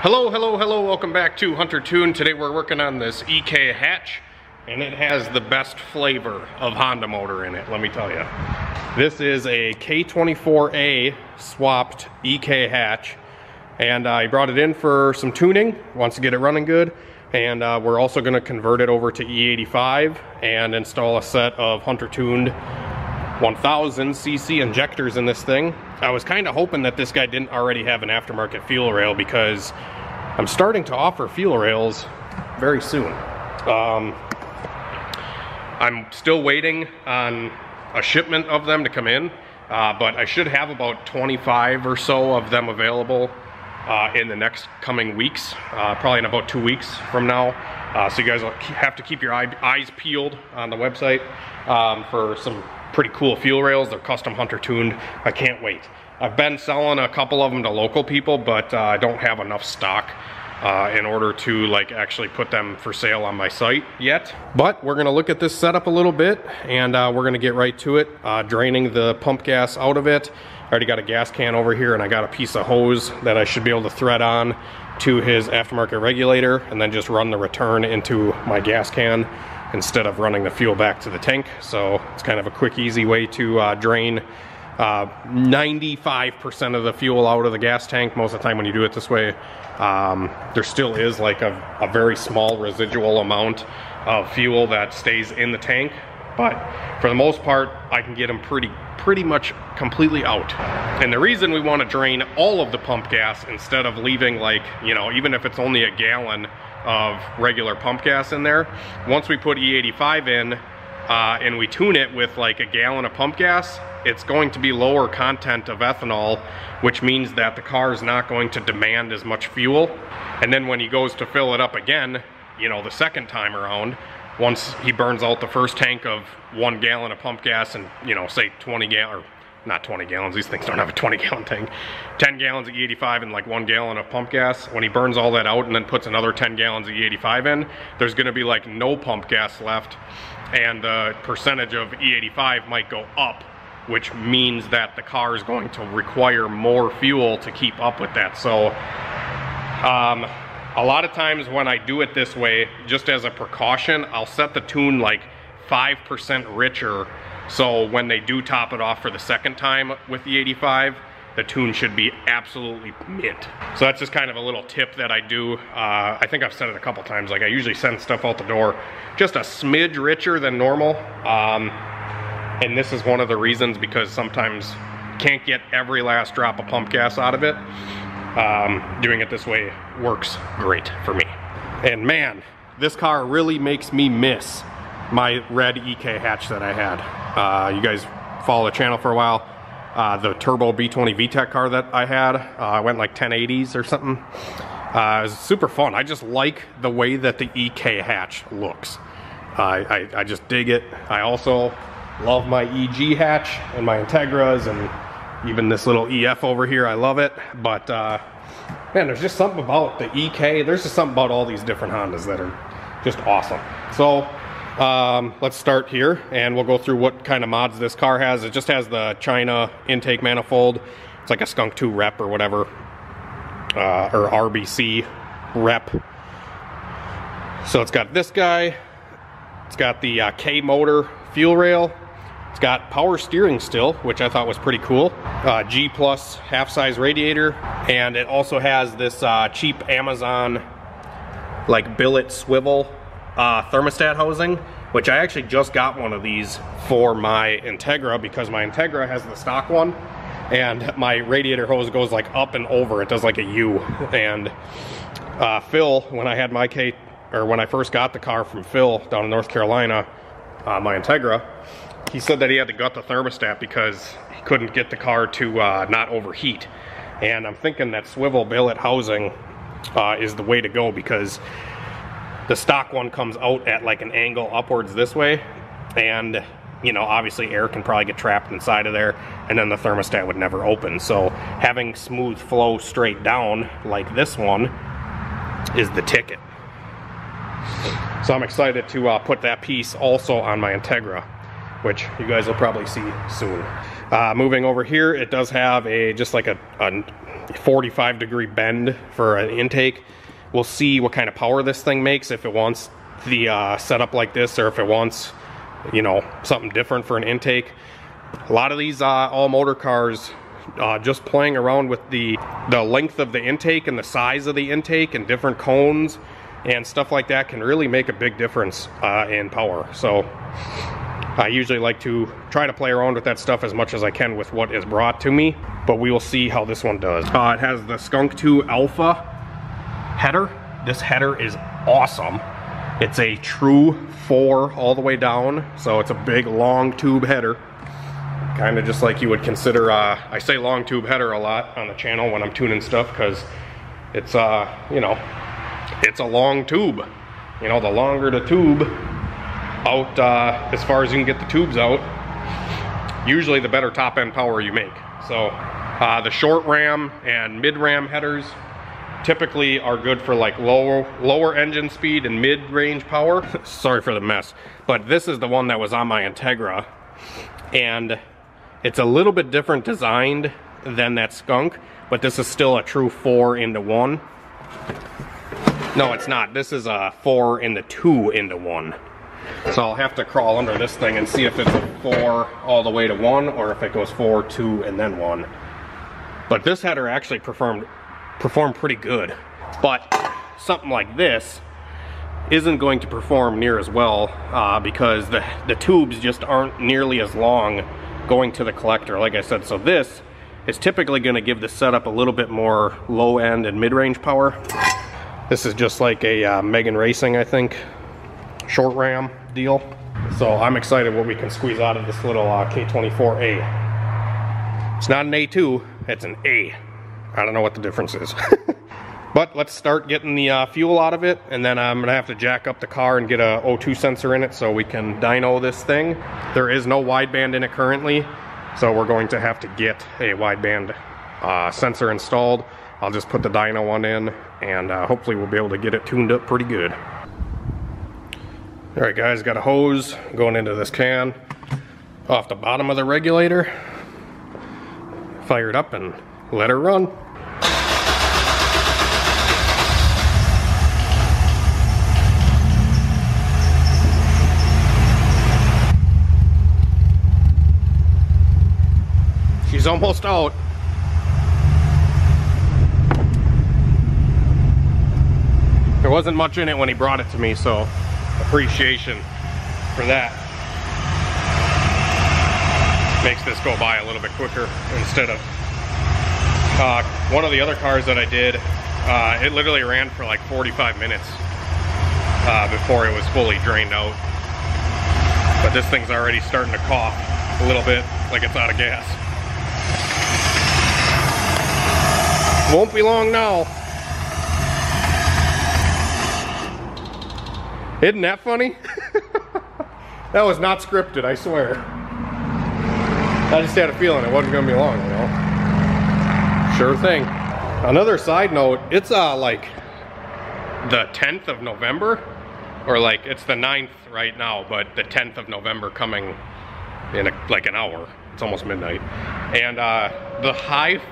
Hello, welcome back to Hunter Tune. Today we're working on this EK hatch, and it has the best flavor of Honda motor in it, let me tell you. This is a K24A swapped EK hatch, and I brought it in for some tuning, wants to get it running good, and we're also going to convert it over to E85 and install a set of Hunter tuned 1000cc injectors in this thing. I was kind of hoping that this guy didn't already have an aftermarket fuel rail, because I'm starting to offer fuel rails very soon. I'm still waiting on a shipment of them to come in, but I should have about 25 or so of them available in the next coming weeks, probably in about 2 weeks from now. So you guys will have to keep your eyes peeled on the website for some pretty cool fuel rails. They're custom Hunter tuned. I can't wait. I've been selling a couple of them to local people, but I don't have enough stock in order to actually put them for sale on my site yet. But we're gonna look at this setup a little bit, and we're gonna get right to it, draining the pump gas out of it. I already got a gas can over here, and I got a piece of hose that I should be able to thread on to his aftermarket regulator, and then just run the return into my gas can instead of running the fuel back to the tank. So it's kind of a quick, easy way to drain 95% of the fuel out of the gas tank. Most of the time when you do it this way, there still is a very small residual amount of fuel that stays in the tank, but for the most part I can get them pretty much completely out. And the reason we want to drain all of the pump gas instead of leaving even if it's only a gallon of regular pump gas in there, once we put E85 in and we tune it with a gallon of pump gas, it's going to be lower content of ethanol, which means that the car is not going to demand as much fuel. And then when he goes to fill it up again, the second time around, once he burns out the first tank of 1 gallon of pump gas and say 20 gallon, or not 20 gallons, these things don't have a 20-gallon tank, 10 gallons of E85 and 1 gallon of pump gas, when he burns all that out and then puts another 10 gallons of E85 in, there's gonna be no pump gas left, and the percentage of E85 might go up, which means that the car is going to require more fuel to keep up with that. So a lot of times when I do it this way, just as a precaution, I'll set the tune 5% richer, so when they do top it off for the second time with the 85, the tune should be absolutely mint. So that's just kind of a little tip that I do. I think I've said it a couple times, I usually send stuff out the door just a smidge richer than normal. And this is one of the reasons, because sometimes you can't get every last drop of pump gas out of it. Doing it this way works great for me. And man, this car really makes me miss my red EK hatch that I had. You guys follow the channel for a while. The turbo B20 VTEC car that I had, I went 1080s or something. It was super fun. I just like the way that the EK hatch looks. I just dig it. I also love my EG hatch and my Integras, and even this little EF over here, I love it. But man, there's just something about the EK, there's just something about all these different Hondas that are just awesome. So let's start here, and we'll go through what kind of mods this car has. It just has the China intake manifold. It's like a Skunk 2 rep or whatever, or RBC rep. So it's got this guy. It's got the K motor fuel rail. It's got power steering still, which I thought was pretty cool. G plus half-size radiator, and it also has this cheap Amazon billet swivel thermostat housing, which I actually just got one of these for my Integra, because my Integra has the stock one, and my radiator hose goes up and over. It does a U. And Phil, when I had my when I first got the car from Phil down in North Carolina, my Integra, he said that he had to gut the thermostat because he couldn't get the car to not overheat. And I'm thinking that swivel billet housing is the way to go, because the stock one comes out at an angle upwards this way, and obviously air can probably get trapped inside of there, and then the thermostat would never open. So having smooth flow straight down like this one is the ticket. So I'm excited to put that piece also on my Integra, which you guys will probably see soon. Moving over here, it does have just a 45-degree bend for an intake. We'll see what kind of power this thing makes, if it wants the setup like this, or if it wants, you know, something different for an intake. A lot of these all motor cars, just playing around with the length of the intake and the size of the intake and different cones and stuff like that can really make a big difference in power. So I usually like to try to play around with that stuff as much as I can with what is brought to me, but we will see how this one does. It has the Skunk 2 Alpha header. This header is awesome. It's a true 4 all the way down, so it's a big long tube header. Kind of just like you would consider, I say long tube header a lot on the channel when I'm tuning stuff, because it's, you know, it's a long tube. You know, the longer the tube out, as far as you can get the tubes out, usually the better top end power you make. So the short ram and mid ram headers typically are good for like lower engine speed and mid-range power. Sorry for the mess, but this is the one that was on my Integra, and it's a little bit different designed than that Skunk, but this is still a true 4-into-1. No, it's not. This is a 4-into-2-into-1. So I'll have to crawl under this thing and see if it's a 4 all the way to 1, or if it goes 4, 2, and then 1. But this header actually performed pretty good. But something like this isn't going to perform near as well because the tubes just aren't nearly as long going to the collector, like I said. So this is typically going to give the setup a little bit more low end and mid-range power. This is just like a Megan Racing, I think, short ram deal. So I'm excited what we can squeeze out of this little K24A. It's not an A2, it's an A. I don't know what the difference is. But let's start getting the fuel out of it, and then I'm gonna have to jack up the car and get a O2 sensor in it so we can dyno this thing. There is no wideband in it currently, so we're going to have to get a wideband sensor installed. I'll just put the dyno one in, and hopefully we'll be able to get it tuned up pretty good. Alright guys, got a hose going into this can off the bottom of the regulator. Fire it up and let her run. She's almost out. There wasn't much in it when he brought it to me, so appreciation for that. Makes this go by a little bit quicker instead of one of the other cars that I did. It literally ran for like 45 minutes before it was fully drained out. But this thing's already starting to cough a little bit like it's out of gas. Won't be long now. Isn't that funny? That was not scripted, I swear. I just had a feeling it wasn't gonna be long, you know. Sure thing. Another side note, it's like the 10th of November, or like it's the 9th right now, but the 10th of November coming in like an hour. It's almost midnight. And the high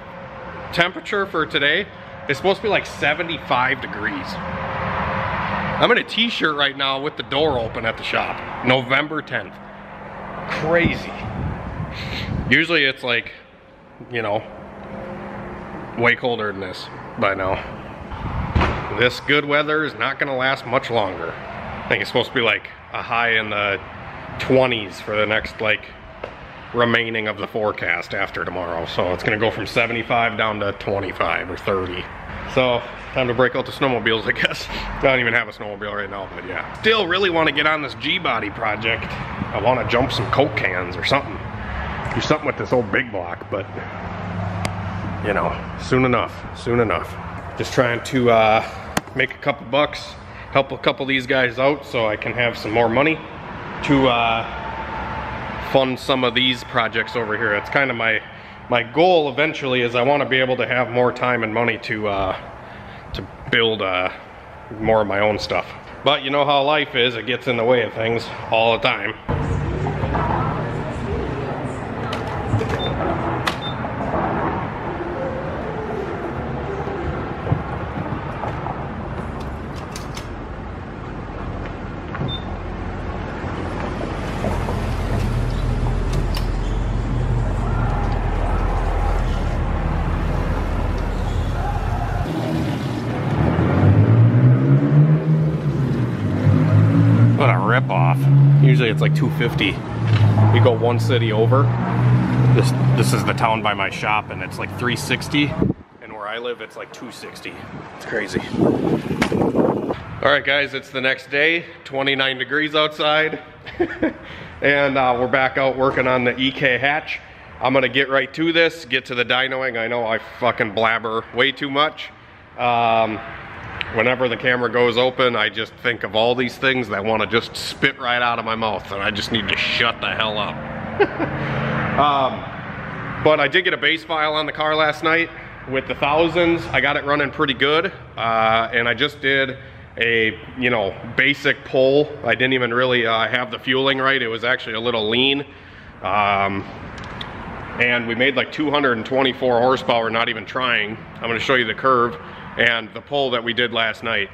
temperature for today is supposed to be like 75 degrees. I'm in a t-shirt right now with the door open at the shop. November 10th. Crazy. Usually it's like, you know, way colder than this by now. This good weather is not gonna last much longer. I think it's supposed to be like a high in the 20s for the next like remaining of the forecast after tomorrow. So it's gonna go from 75 down to 25 or 30. So time to break out the snowmobiles, I guess. I don't even have a snowmobile right now, but yeah. Still really want to get on this G-body project. I want to jump some Coke cans or something. Do something with this old big block, but you know, soon enough, soon enough. Just trying to make a couple bucks, help a couple of these guys out so I can have some more money to fund some of these projects over here. It's kind of my goal eventually, is I want to be able to have more time and money to build more of my own stuff. But you know how life is, it gets in the way of things all the time. Usually it's like 250. We go one city over. This is the town by my shop, and it's like 360. And where I live, it's like 260. It's crazy. All right, guys, it's the next day. 29 degrees outside. And we're back out working on the EK hatch. I'm gonna get right to this, get to the dynoing. I know I fucking blabber way too much. Whenever the camera goes open, I just think of all these things that want to just spit right out of my mouth, and I just need to shut the hell up. But I did get a base file on the car last night with the thousands. I got it running pretty good, and I just did a, you know, basic pull. I didn't even really have the fueling right. It was actually a little lean. And we made like 224 horsepower, not even trying. I'm gonna show you the curve and the pull that we did last night.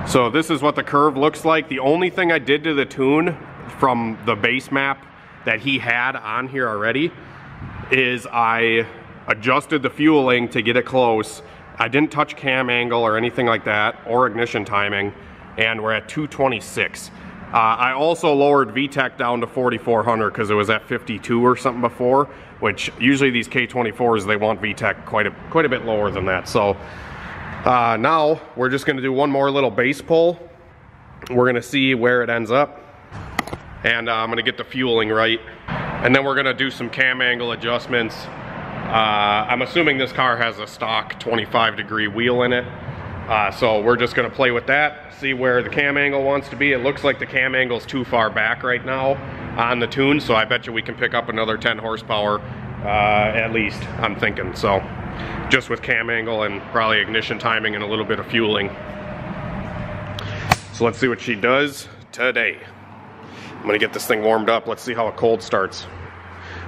So this is what the curve looks like. The only thing I did to the tune from the base map that he had on here already is I adjusted the fueling to get it close. I didn't touch cam angle or anything like that, or ignition timing, and we're at 226. I also lowered VTEC down to 4400 because it was at 52 or something before, which usually these K24s, they want VTEC quite a bit lower than that. So now we're just gonna do one more little base pull. We're gonna see where it ends up, and I'm gonna get the fueling right, and then we're gonna do some cam angle adjustments. I'm assuming this car has a stock 25-degree wheel in it, so we're just gonna play with that, see where the cam angle wants to be. It looks like the cam angle's too far back right now on the tune, so I bet you we can pick up another 10 horsepower at least, I'm thinking. So just with cam angle and probably ignition timing and a little bit of fueling. So let's see what she does today. I'm gonna get this thing warmed up. Let's see how it cold starts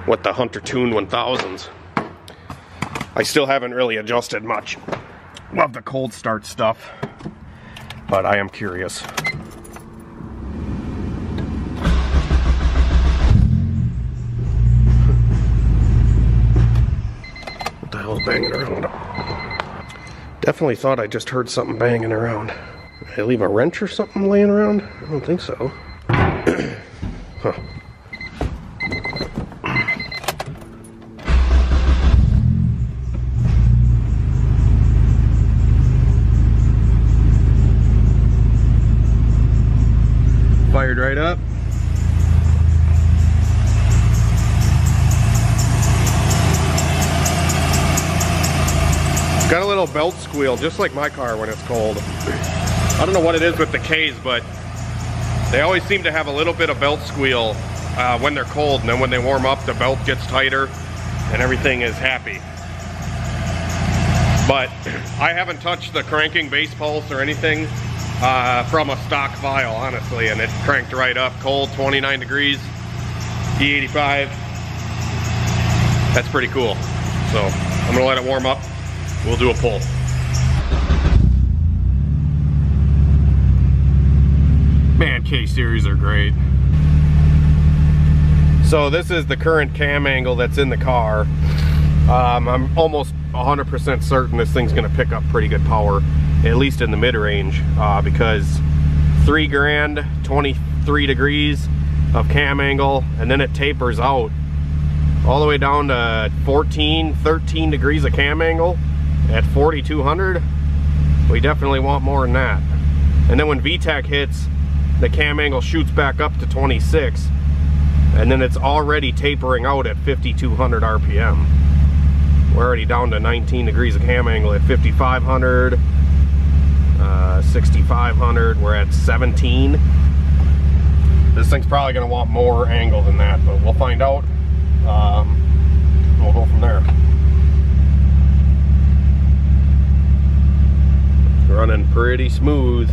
with the Hunter Tune 1000s. I still haven't really adjusted much of the cold start stuff, but I am curious. What the hell is banging around? Definitely thought I just heard something banging around. Did I leave a wrench or something laying around? I don't think so. Huh. Fired right up. Got a little belt squeal, just like my car when it's cold. I don't know what it is with the Ks, but they always seem to have a little bit of belt squeal when they're cold, and then when they warm up, the belt gets tighter and everything is happy. But I haven't touched the cranking base pulse or anything from a stock vial, honestly, and it cranked right up. Cold, 29 degrees, E85. That's pretty cool. So I'm gonna let it warm up. We'll do a pull. Man, K-Series are great. So this is the current cam angle that's in the car. I'm almost 100% certain this thing's gonna pick up pretty good power, at least in the mid-range, because 3 grand, 23 degrees of cam angle, and then it tapers out all the way down to 14, 13 degrees of cam angle at 4,200. We definitely want more than that. And then when VTEC hits, the cam angle shoots back up to 26, and then it's already tapering out at 5,200 RPM. We're already down to 19 degrees of cam angle at 5,500, 6,500, we're at 17. This thing's probably gonna want more angle than that, but we'll find out. We'll go from there. Running pretty smooth.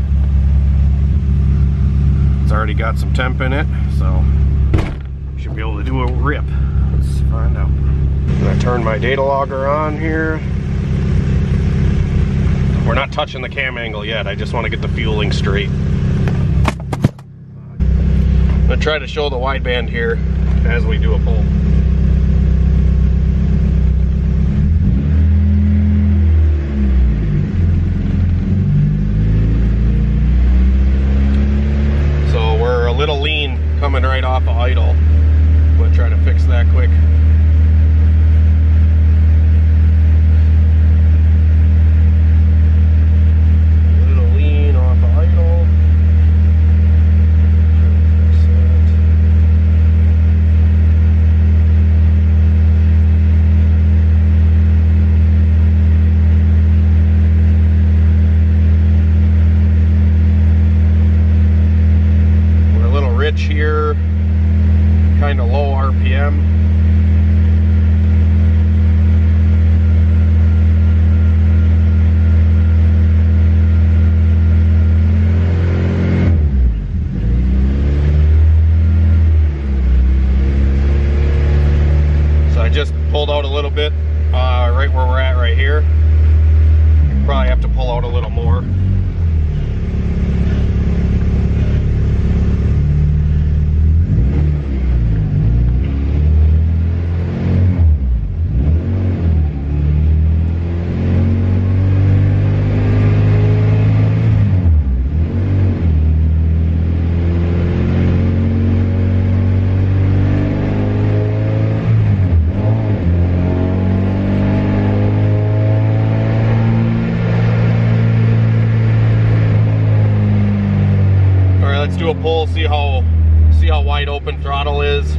It's already got some temp in it, so should be able to do a rip. Let's find out. I'm gonna turn my data logger on here. We're not touching the cam angle yet. I just want to get the fueling straight. I'm gonna try to show the wideband here as we do a pull. coming right off of idle. I'm gonna try to fix that quick. A little lean off of idle. Here, kind of low RPM. So I just pulled out a little bit right where we're at right here. Probably have to pull out a little more. Do a pull, see how wide open throttle is.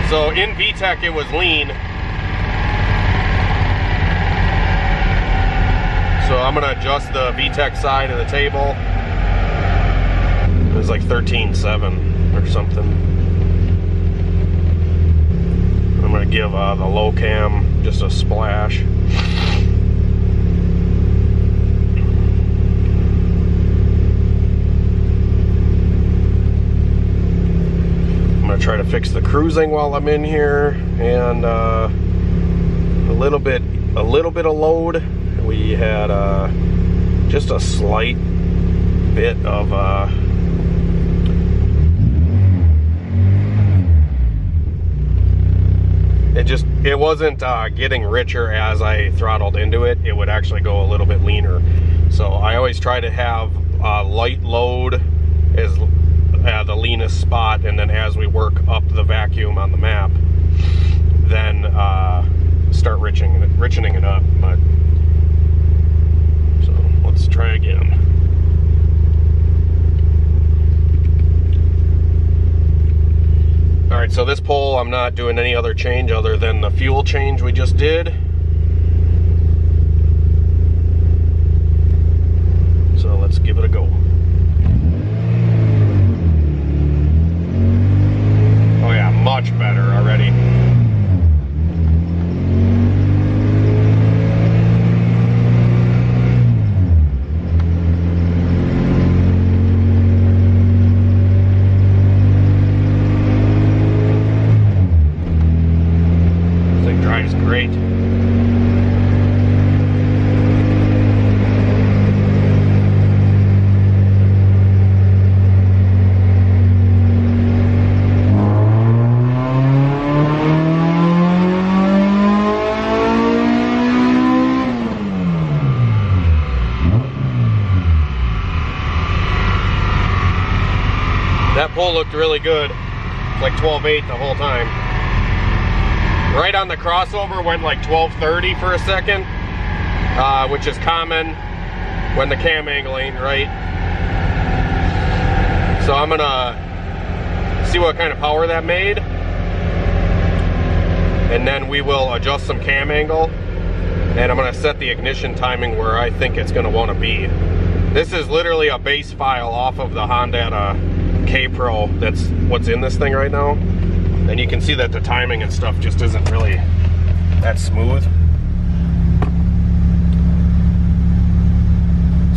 So in VTEC it was lean. So I'm gonna adjust the VTEC side of the table. It was like 13.7 or something. I'm gonna give the low cam just a splash. I'm gonna try to fix the cruising while I'm in here, and a little bit of load. We had just a slight bit of it wasn't getting richer as I throttled into it. It would actually go a little bit leaner. So I always try to have light load as the leanest spot, and then as we work up the vacuum on the map, then start richening it up. But so let's try again. All right, so this pole, I'm not doing any other change other than the fuel change we just did. So let's give it a go. Oh yeah, much better already. Great. That pole looked really good. It's like 12.8 the whole time. Right on the crossover went like 12.30 for a second, which is common when the cam angle ain't right. So I'm gonna see what kind of power that made, and then we will adjust some cam angle, and I'm gonna set the ignition timing where I think it's gonna wanna be. This is literally a base file off of the Honda K Pro. That's what's in this thing right now. And you can see that the timing and stuff just isn't really that smooth.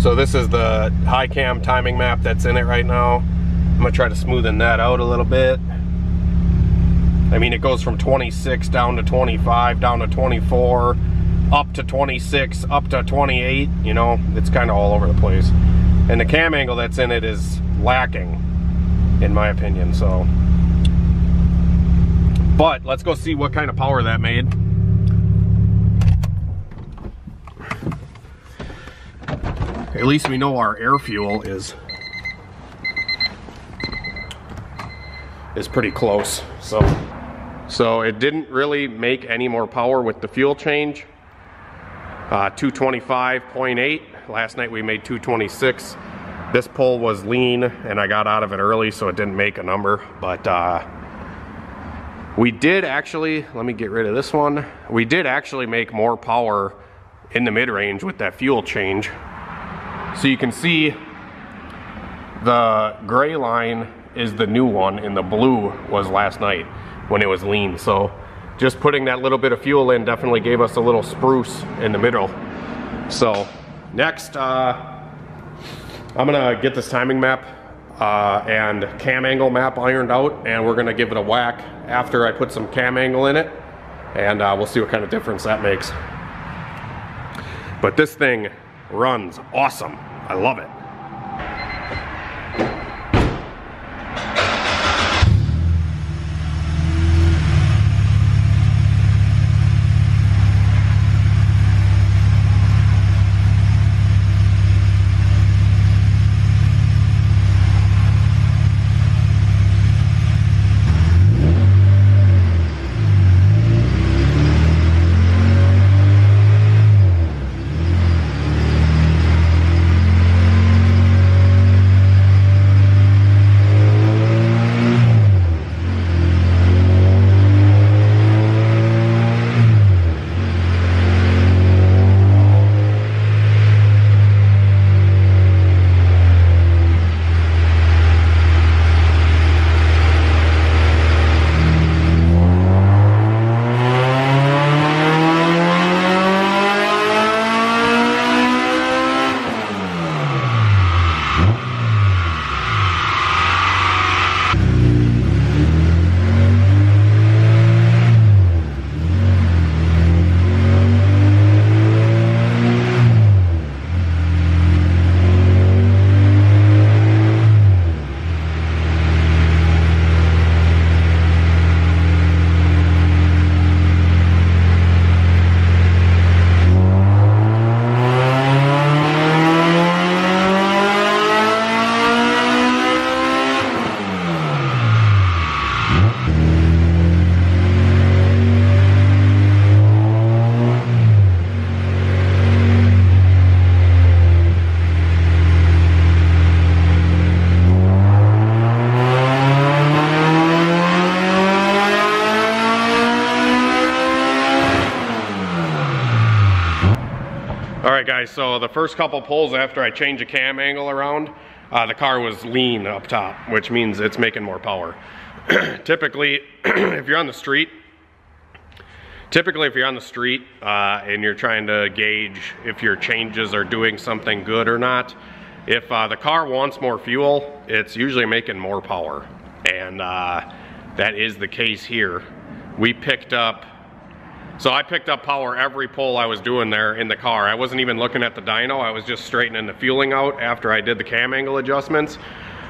So this is the high cam timing map that's in it right now. I'm gonna try to smoothen that out a little bit. I mean, it goes from 26 down to 25, down to 24, up to 26, up to 28, you know, it's kind of all over the place. And the cam angle that's in it is lacking, in my opinion. So, but let's go see what kind of power that made. At least we know our air fuel is pretty close. So it didn't really make any more power with the fuel change. 225.8. Last night we made 226. This pull was lean and I got out of it early, so it didn't make a number. But we did actually, let me get rid of this one. We did actually make more power in the mid-range with that fuel change. So you can see the gray line is the new one and the blue was last night when it was lean. So just putting that little bit of fuel in definitely gave us a little spruce in the middle. So next, I'm gonna get this timing map and cam angle map ironed out, and we're gonna give it a whack after I put some cam angle in it, and we'll see what kind of difference that makes. But this thing runs awesome. I love it. Alright guys, so the first couple pulls after I changed the cam angle around, the car was lean up top, which means it's making more power. Typically, if you're on the street, and you're trying to gauge if your changes are doing something good or not, if the car wants more fuel, it's usually making more power. And that is the case here. We picked up, so I picked up power every pull I was doing there in the car. I wasn't even looking at the dyno, I was just straightening the fueling out after I did the cam angle adjustments.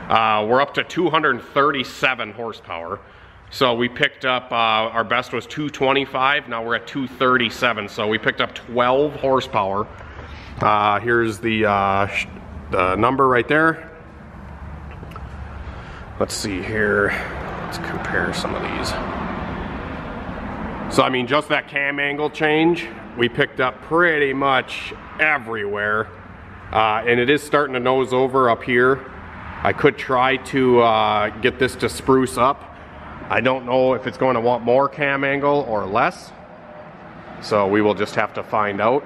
We're up to 237 horsepower. So we picked up, our best was 225, now we're at 237, so we picked up 12 horsepower. Here's the number right there. Let's see here, let's compare some of these. So I mean, just that cam angle change, we picked up pretty much everywhere. And it is starting to nose over up here. I could try to get this to spruce up. I don't know if it's going to want more cam angle or less. So we will just have to find out.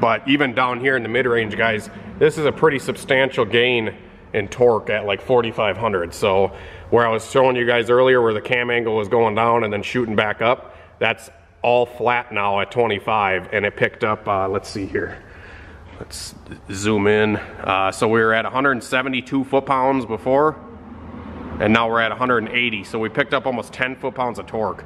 But even down here in the mid-range, guys, this is a pretty substantial gain in torque at like 4,500. So where I was showing you guys earlier where the cam angle was going down and then shooting back up, that's all flat now at 25, and it picked up, let's see here. Let's zoom in. So we were at 172 foot-pounds before, and now we're at 180. So we picked up almost 10 foot-pounds of torque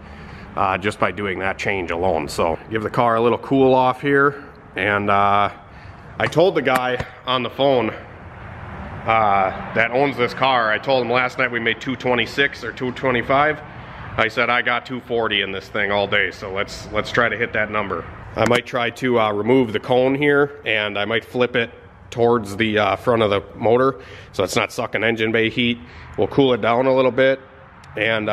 just by doing that change alone. So give the car a little cool off here. And I told the guy on the phone, that owns this car. I told him last night we made 226 or 225. I said I got 240 in this thing all day, so let's try to hit that number. I might try to remove the cone here, and I might flip it towards the front of the motor so it's not sucking engine bay heat. We'll cool it down a little bit, and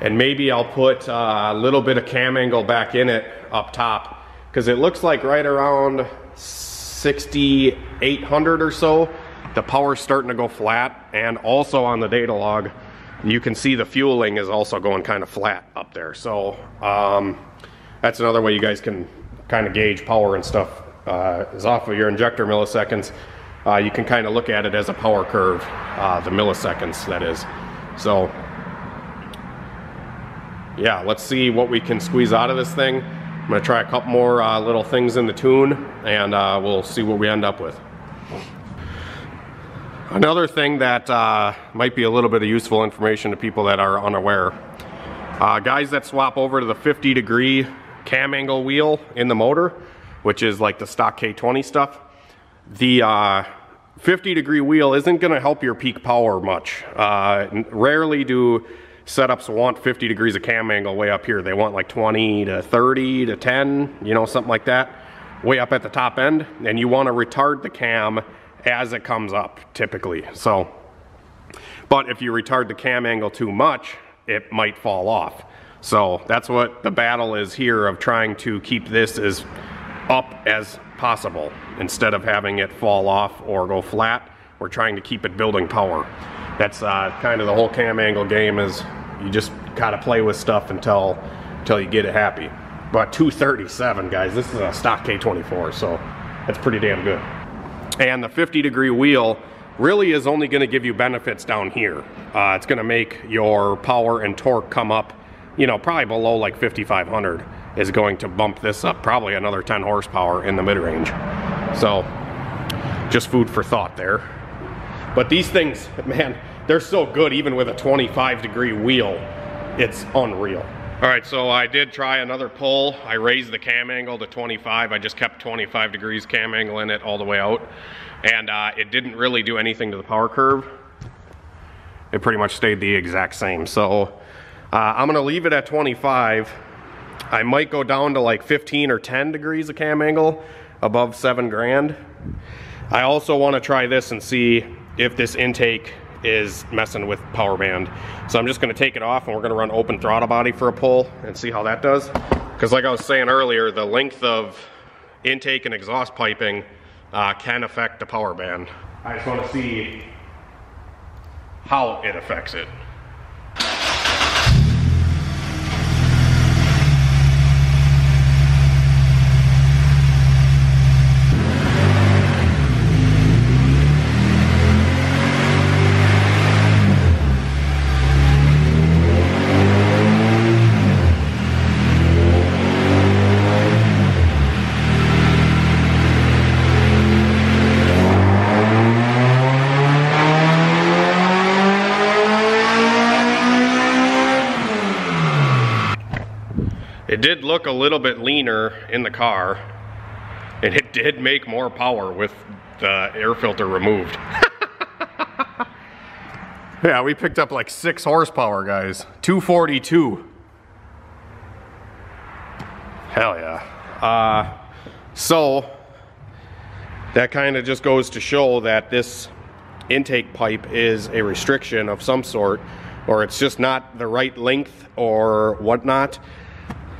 maybe I'll put a little bit of cam angle back in it up top, because it looks like right around 6,800 or so the power's starting to go flat. And also on the data log you can see the fueling is also going kind of flat up there. So that's another way you guys can kind of gauge power and stuff, is off of your injector milliseconds. You can kind of look at it as a power curve, the milliseconds that is. So yeah, let's see what we can squeeze out of this thing. I'm gonna try a couple more little things in the tune, and we'll see what we end up with. Another thing that might be a little bit of useful information to people that are unaware, guys that swap over to the 50-degree cam angle wheel in the motor, which is like the stock K20 stuff, the 50-degree wheel isn't going to help your peak power much. Rarely do setups want 50 degrees of cam angle way up here. They want like 20 to 30 to 10, you know, something like that, way up at the top end, and you want to retard the cam as it comes up typically. So, but if you retard the cam angle too much, it might fall off. So that's what the battle is here, of trying to keep this as up as possible. Instead of having it fall off or go flat, we're trying to keep it building power. That's kind of the whole cam angle game, is you just gotta play with stuff until you get it happy. But 237, guys, this is a stock K24, so that's pretty damn good. And the 50-degree wheel really is only going to give you benefits down here. It's going to make your power and torque come up, you know, probably below like 5,500 is going to bump this up probably another 10 horsepower in the mid-range. So just food for thought there. But these things, man, they're so good even with a 25-degree wheel. It's unreal. All right, so I did try another pull. I raised the cam angle to 25. I just kept 25 degrees cam angle in it all the way out. And it didn't really do anything to the power curve. It pretty much stayed the exact same. So I'm gonna leave it at 25. I might go down to like 15 or 10 degrees of cam angle above 7 grand. I also wanna try this and see if this intake is messing with power band. So I'm just gonna take it off and we're gonna run open throttle body for a pull and see how that does. Because like I was saying earlier, the length of intake and exhaust piping can affect the power band. I just wanna see how it affects it. It did look a little bit leaner in the car, and it did make more power with the air filter removed. Yeah, we picked up like 6 horsepower, guys. 242. Hell yeah. So that kind of just goes to show that this intake pipe is a restriction of some sort, or it's just not the right length or whatnot.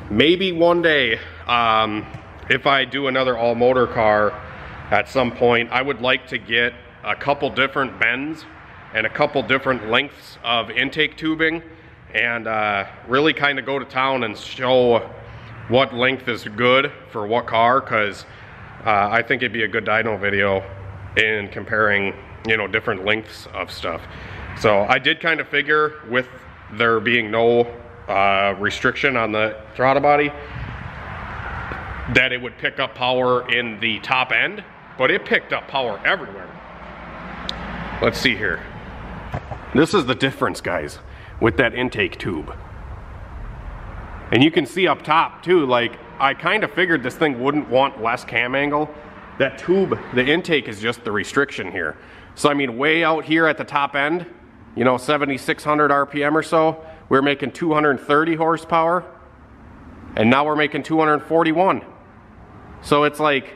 Maybe one day, if I do another all motor car at some point, I would like to get a couple different bends and a couple different lengths of intake tubing, and really kind of go to town and show what length is good for what car, because I think it'd be a good dyno video in comparing, you know, different lengths of stuff. So I did kind of figure, with there being no restriction on the throttle body, that it would pick up power in the top end, but it picked up power everywhere. Let's see here. This is the difference, guys, with that intake tube. And you can see up top too, like, I kind of figured this thing wouldn't want less cam angle, that tube, the intake is just the restriction here. So I mean, way out here at the top end, you know, 7,600 RPM or so, we're making 230 horsepower, and now we're making 241. So it's like,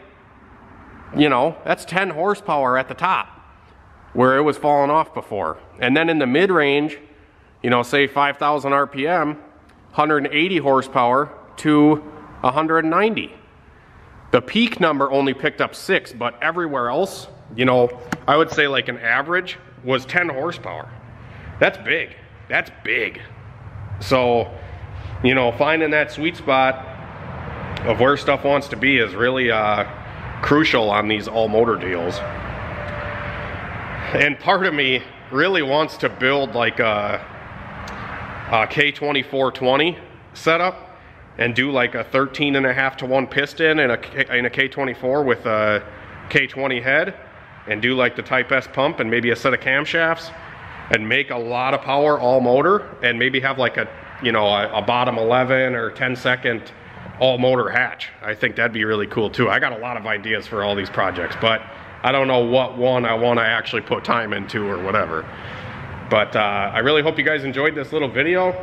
you know, that's 10 horsepower at the top, where it was falling off before. And then in the mid-range, you know, say 5,000 RPM, 180 horsepower to 190. The peak number only picked up 6, but everywhere else, you know, I would say like an average was 10 horsepower. That's big. That's big. So, you know, finding that sweet spot of where stuff wants to be is really crucial on these all motor deals. And part of me really wants to build like a K24 20 setup and do like a 13.5 to 1 piston and a K24 with a K20 head, and do like the Type S pump and maybe a set of camshafts, and make a lot of power all motor, and maybe have like a, you know, a bottom 11 or 10-second all motor hatch. I think that'd be really cool too. I got a lot of ideas for all these projects, but I don't know what one I want to actually put time into or whatever. But I really hope you guys enjoyed this little video.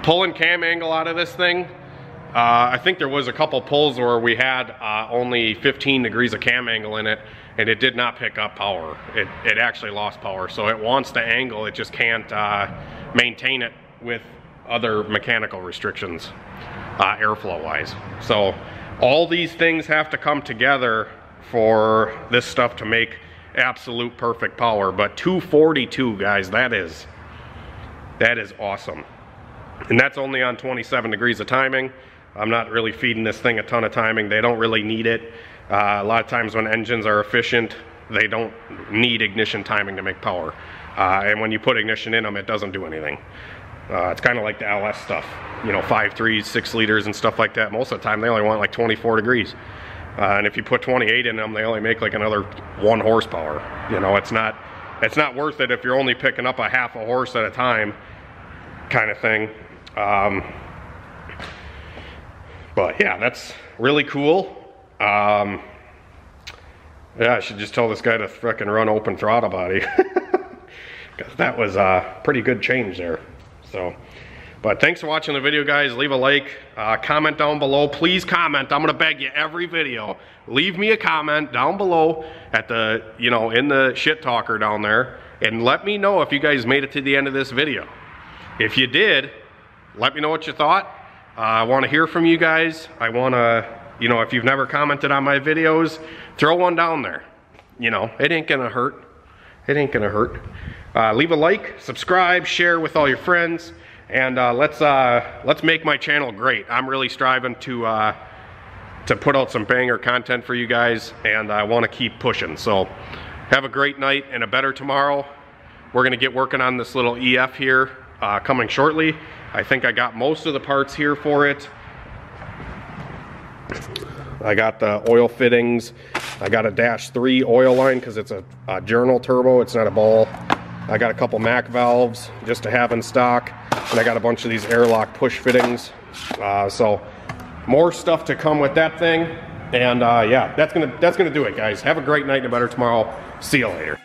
Pulling cam angle out of this thing, I think there was a couple pulls where we had only 15 degrees of cam angle in it, and it did not pick up power. It actually lost power. So it wants to angle, it just can't maintain it with other mechanical restrictions, airflow wise. So all these things have to come together for this stuff to make absolute perfect power. But 242, guys, that is awesome. And that's only on 27 degrees of timing. I'm not really feeding this thing a ton of timing. They don't really need it. A lot of times when engines are efficient, they don't need ignition timing to make power. And when you put ignition in them, it doesn't do anything. It's kind of like the LS stuff, you know, 5.3s, 6 liters and stuff like that. Most of the time they only want like 24 degrees. And if you put 28 in them, they only make like another 1 horsepower. You know, it's not worth it if you're only picking up a half a horse at a time, kind of thing. But yeah, that's really cool. Yeah, I should just tell this guy to frickin' run open throttle body, because that was a pretty good change there. So, but thanks for watching the video, guys. Leave a like, comment down below. Please comment. I'm gonna beg you every video. Leave me a comment down below at the, you know, in the shit talker down there, and let me know if you guys made it to the end of this video. If you did, let me know what you thought. I want to hear from you guys. I want to, you know, if you've never commented on my videos, throw one down there. You know, it ain't gonna hurt. It ain't gonna hurt. Leave a like, subscribe, share with all your friends, and let's make my channel great. I'm really striving to put out some banger content for you guys, and I want to keep pushing. So have a great night and a better tomorrow. We're gonna get working on this little EF here coming shortly. I think I got most of the parts here for it. I got the oil fittings. I got a -3 oil line because it's a journal turbo, it's not a ball. I got a couple Mac valves just to have in stock, and I got a bunch of these airlock push fittings. So more stuff to come with that thing. And yeah, that's gonna do it, guys. Have a great night and a better tomorrow. See you later.